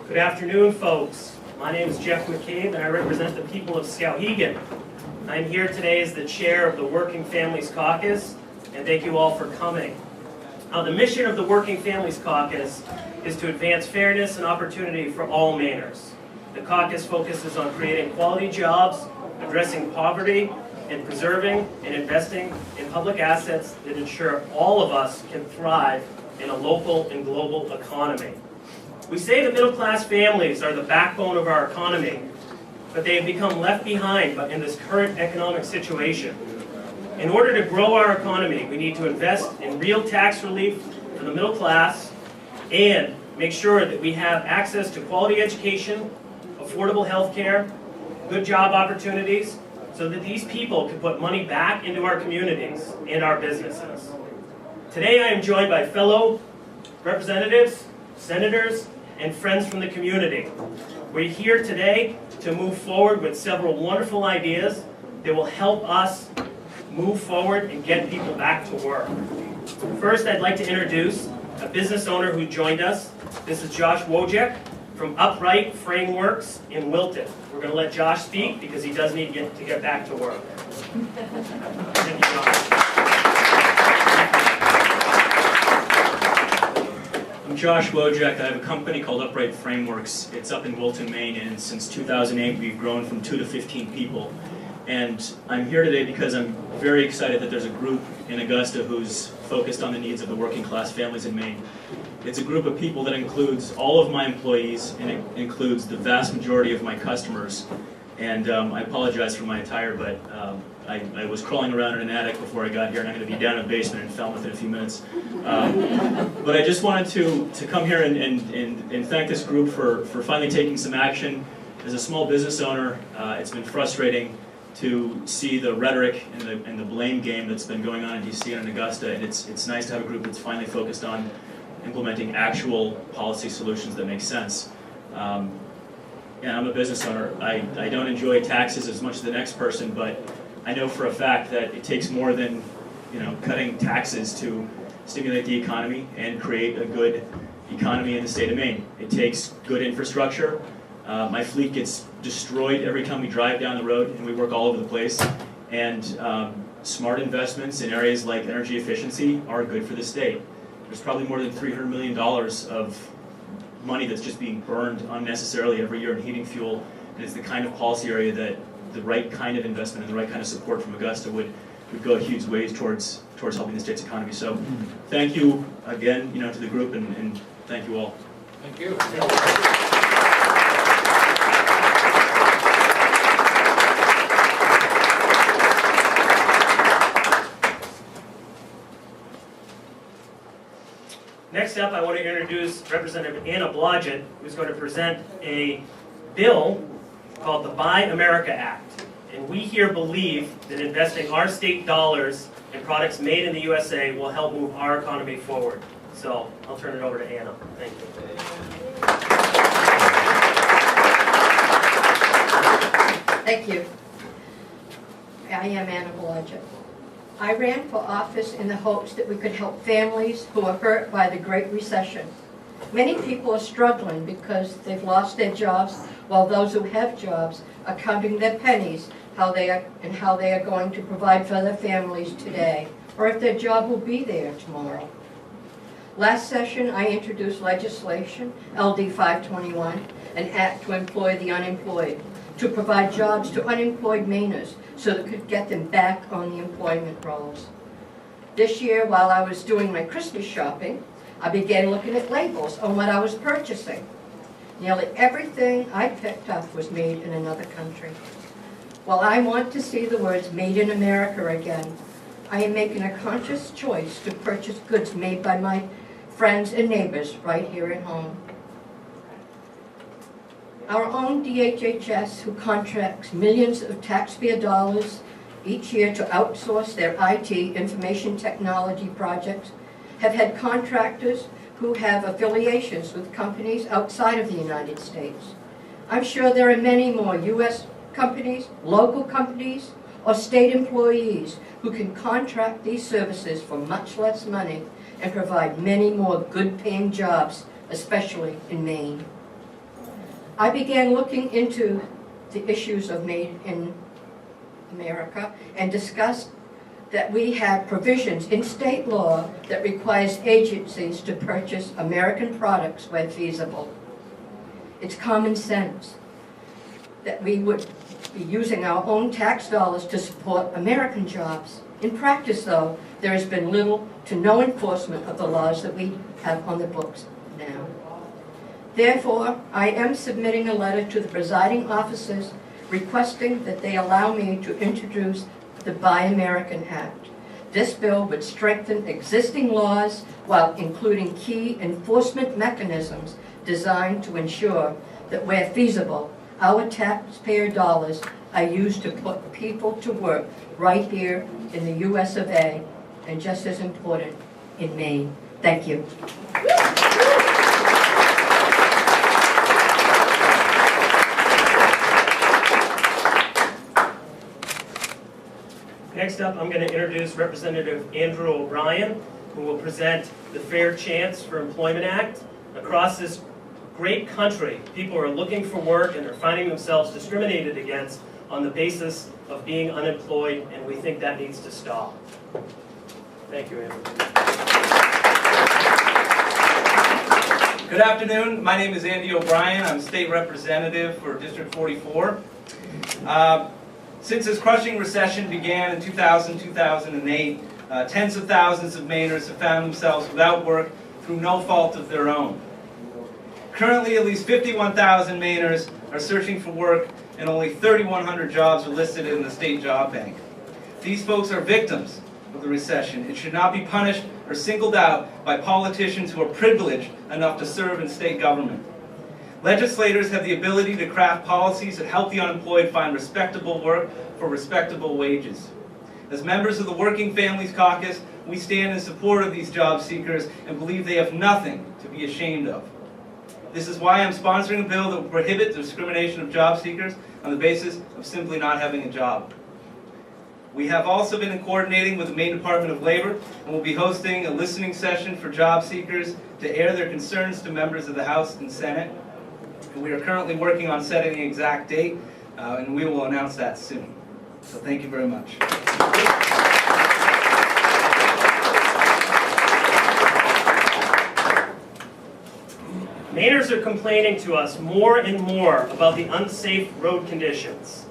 Good afternoon, folks. My name is Jeff McCabe, and I represent the people of Skowhegan. I'm here today as the chair of the Working Families Caucus, and thank you all for coming. The mission of the Working Families Caucus is to advance fairness and opportunity for all Mainers. The caucus focuses on creating quality jobs, addressing poverty, and preserving and investing in public assets that ensure all of us can thrive in a local and global economy. We say that middle-class families are the backbone of our economy, but they have become left behind in this current economic situation. In order to grow our economy, we need to invest in real tax relief for the middle class and make sure that we have access to quality education, affordable health care, good job opportunities, so that these people can put money back into our communities and our businesses. Today I am joined by fellow representatives, senators, and friends from the community. We're here today to move forward with several wonderful ideas that will help us move forward and get people back to work. First, I'd like to introduce a business owner who joined us. This is Josh Wojcik from Upright Frameworks in Wilton. We're going to let Josh speak because he does need to get back to work. Thank you, Josh. I'm Josh Wojcik. I have a company called Upright Frameworks. It's up in Wilton, Maine, and since 2008 we've grown from 2 to 15 people. And I'm here today because I'm very excited that there's a group in Augusta who's focused on the needs of the working class families in Maine. It's a group of people that includes all of my employees, and it includes the vast majority of my customers. And I apologize for my attire, but I was crawling around in an attic before I got here, and I'm going to be down in a basement in Falmouth in a few minutes. But I just wanted to come here and thank this group for finally taking some action. As a small business owner, it's been frustrating to see the rhetoric and the blame game that's been going on in DC and in Augusta, and it's nice to have a group that's finally focused on implementing actual policy solutions that make sense. Yeah, I'm a business owner. I don't enjoy taxes as much as the next person, but I know for a fact that it takes more than cutting taxes to stimulate the economy and create a good economy in the state of Maine. It takes good infrastructure. My fleet gets destroyed every time we drive down the road, and we work all over the place. And smart investments in areas like energy efficiency are good for the state. There's probably more than $300 million of money that's just being burned unnecessarily every year in heating fuel, and it's the kind of policy area that the right kind of investment and the right kind of support from Augusta would go a huge ways towards helping the state's economy. So thank you again to the group, and thank you all. Thank you. Next up, I want to introduce Representative Anna Blodgett, who's going to present a bill called the Buy America Act. And we here believe that investing our state dollars in products made in the USA will help move our economy forward. So I'll turn it over to Anna. Thank you. Thank you. I am Anna Blodgett. I ran for office in the hopes that we could help families who are hurt by the Great Recession. Many people are struggling because they've lost their jobs, while those who have jobs are counting their pennies how they are going to provide for their families today, or if their job will be there tomorrow. Last session, I introduced legislation, LD 521, an act to employ the unemployed, to provide jobs to unemployed Mainers so that it could get them back on the employment rolls. This year, while I was doing my Christmas shopping, I began looking at labels on what I was purchasing. Nearly everything I picked up was made in another country. While I want to see the words "Made in America" again, I am making a conscious choice to purchase goods made by my friends and neighbors right here at home. Our own DHHS, who contracts millions of taxpayer dollars each year to outsource their IT information technology projects, have had contractors who have affiliations with companies outside of the United States. I'm sure there are many more U.S. companies, local companies, or state employees who can contract these services for much less money and provide many more good-paying jobs, especially in Maine. I began looking into the issues of Made in America and discussed that we have provisions in state law that requires agencies to purchase American products where feasible. It's common sense that we would be using our own tax dollars to support American jobs. In practice, though, there has been little to no enforcement of the laws that we have on the books now. Therefore, I am submitting a letter to the presiding officers requesting that they allow me to introduce the Buy American Act. This bill would strengthen existing laws while including key enforcement mechanisms designed to ensure that where feasible, our taxpayer dollars are used to put people to work right here in the US of A, and just as important, in Maine. Thank you. Next up, I'm going to introduce Representative Andrew O'Brien, who will present the Fair Chance for Employment Act. Across this great country, people are looking for work and are finding themselves discriminated against on the basis of being unemployed, and we think that needs to stop. Thank you, Andrew. Good afternoon. My name is Andy O'Brien. I'm state representative for District 44. Since this crushing recession began in 2008, tens of thousands of Mainers have found themselves without work through no fault of their own. Currently, at least 51,000 Mainers are searching for work, and only 3,100 jobs are listed in the state job bank. These folks are victims of the recession and should not be punished or singled out by politicians who are privileged enough to serve in state government. Legislators have the ability to craft policies that help the unemployed find respectable work for respectable wages. As members of the Working Families Caucus, we stand in support of these job seekers and believe they have nothing to be ashamed of. This is why I'm sponsoring a bill that will prohibit the discrimination of job seekers on the basis of simply not having a job. We have also been coordinating with the Maine Department of Labor and will be hosting a listening session for job seekers to air their concerns to members of the House and Senate. And we are currently working on setting the exact date, and we will announce that soon. So thank you very much. Mainers are complaining to us more and more about the unsafe road conditions.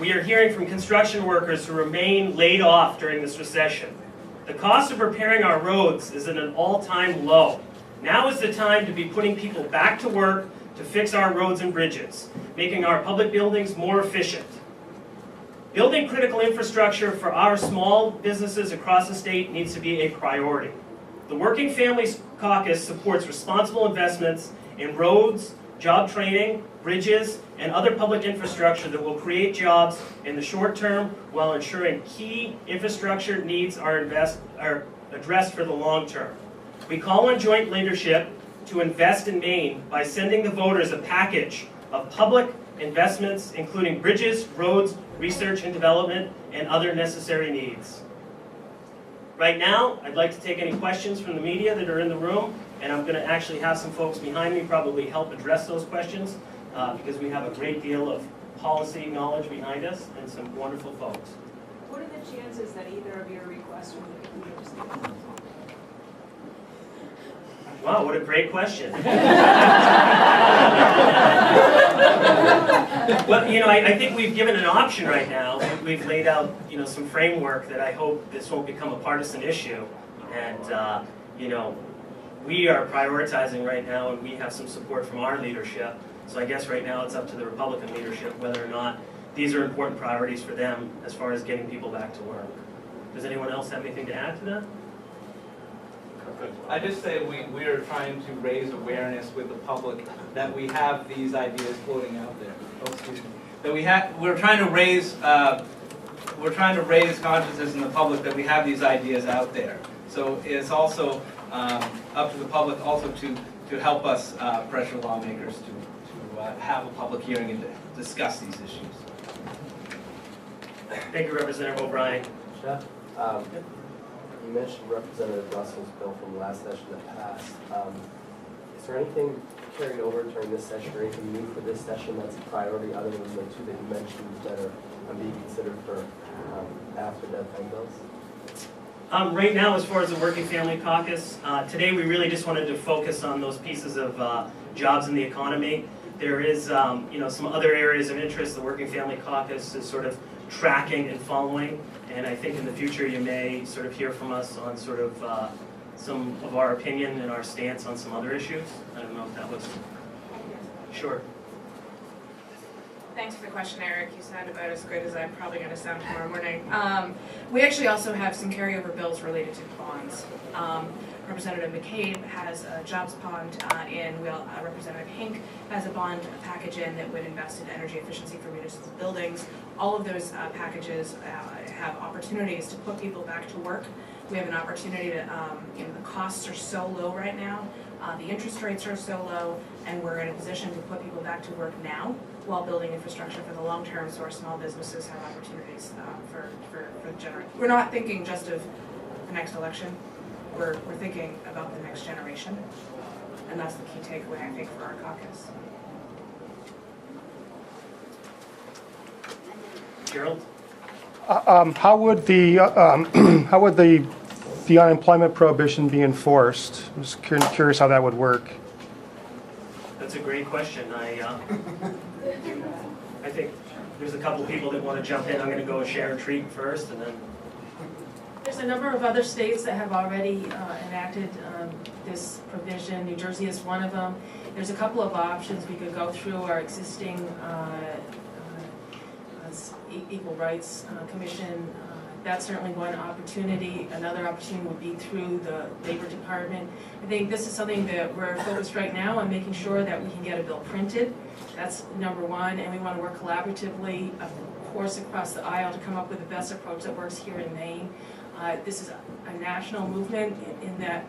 We are hearing from construction workers who remain laid off during this recession. The cost of repairing our roads is at an all-time low. Now is the time to be putting people back to work to fix our roads and bridges, making our public buildings more efficient. Building critical infrastructure for our small businesses across the state needs to be a priority. The Working Families Caucus supports responsible investments in roads, job training, bridges, and other public infrastructure that will create jobs in the short term while ensuring key infrastructure needs are addressed for the long term. We call on joint leadership to invest in Maine by sending the voters a package of public investments, including bridges, roads, research and development, and other necessary needs. Right now, I'd like to take any questions from the media that are in the room, and I'm going to actually have some folks behind me probably help address those questions because we have a great deal of policy knowledge behind us and some wonderful folks. What are the chances that either of your requests will be approved? Wow, what a great question. Well, you know, I think we've given an option right now. We've laid out, you know, some framework that I hope this won't become a partisan issue. And, you know, we are prioritizing right now, and we have some support from our leadership. So I guess right now it's up to the Republican leadership whether or not these are important priorities for them as far as getting people back to work. Does anyone else have anything to add to that? I just say we are trying to raise awareness with the public that we have these ideas floating out there. Oh, excuse me. That we're trying to raise consciousness in the public that we have these ideas out there. So it's also up to the public also to help us pressure lawmakers to have a public hearing and to discuss these issues. Thank you, Representative O'Brien. Jeff, you mentioned Representative Russell's bill from last session that passed. Is Is there anything carried over during this session or anything new for this session that's a priority other than the two that you mentioned that are being considered for after deadline bills? Right now, as far as the Working Family Caucus, today we really just wanted to focus on those pieces of jobs in the economy. There is, some other areas of interest the Working Family Caucus is sort of tracking and following, and I think in the future you may sort of hear from us on sort of some of our opinion and our stance on some other issues. I don't know if that was... Sure. Thanks for the question, Eric. You sound about as good as I'm probably going to sound tomorrow morning. We actually also have some carryover bills related to bonds. Representative McCabe has a jobs bond in, Representative Hink has a bond package in that would invest in energy efficiency for municipal buildings. All of those packages have opportunities to put people back to work. We have an opportunity to, the costs are so low right now, the interest rates are so low, and we're in a position to put people back to work now while building infrastructure for the long term, so our small businesses have opportunities for generate. We're not thinking just of the next election. We're thinking about the next generation, and that's the key takeaway, I think, for our caucus. Gerald? How would the unemployment prohibition be enforced? I'm just curious how that would work. That's a great question. I think there's a couple people that want to jump in. I'm going to go with Sharon Treat first, and then... There's a number of other states that have already enacted this provision. New Jersey is one of them. There's a couple of options. We could go through our existing Equal Rights Commission. That's certainly one opportunity. Another opportunity would be through the Labor Department. I think this is something that we're focused right now on, making sure that we can get a bill printed. That's number one, and we want to work collaboratively, of course, across the aisle to come up with the best approach that works here in Maine. This is a national movement in that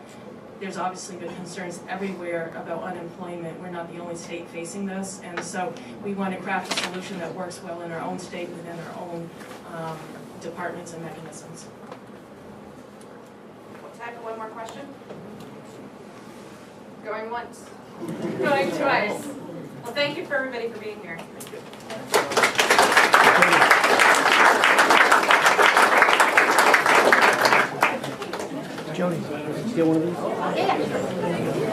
there's obviously been concerns everywhere about unemployment. We're not the only state facing this, and so we want to craft a solution that works well in our own state, within our own departments and mechanisms. Time for one more question? Going once. Going twice. Well, thank you for everybody for being here. Jody, did you get one of these? Yeah.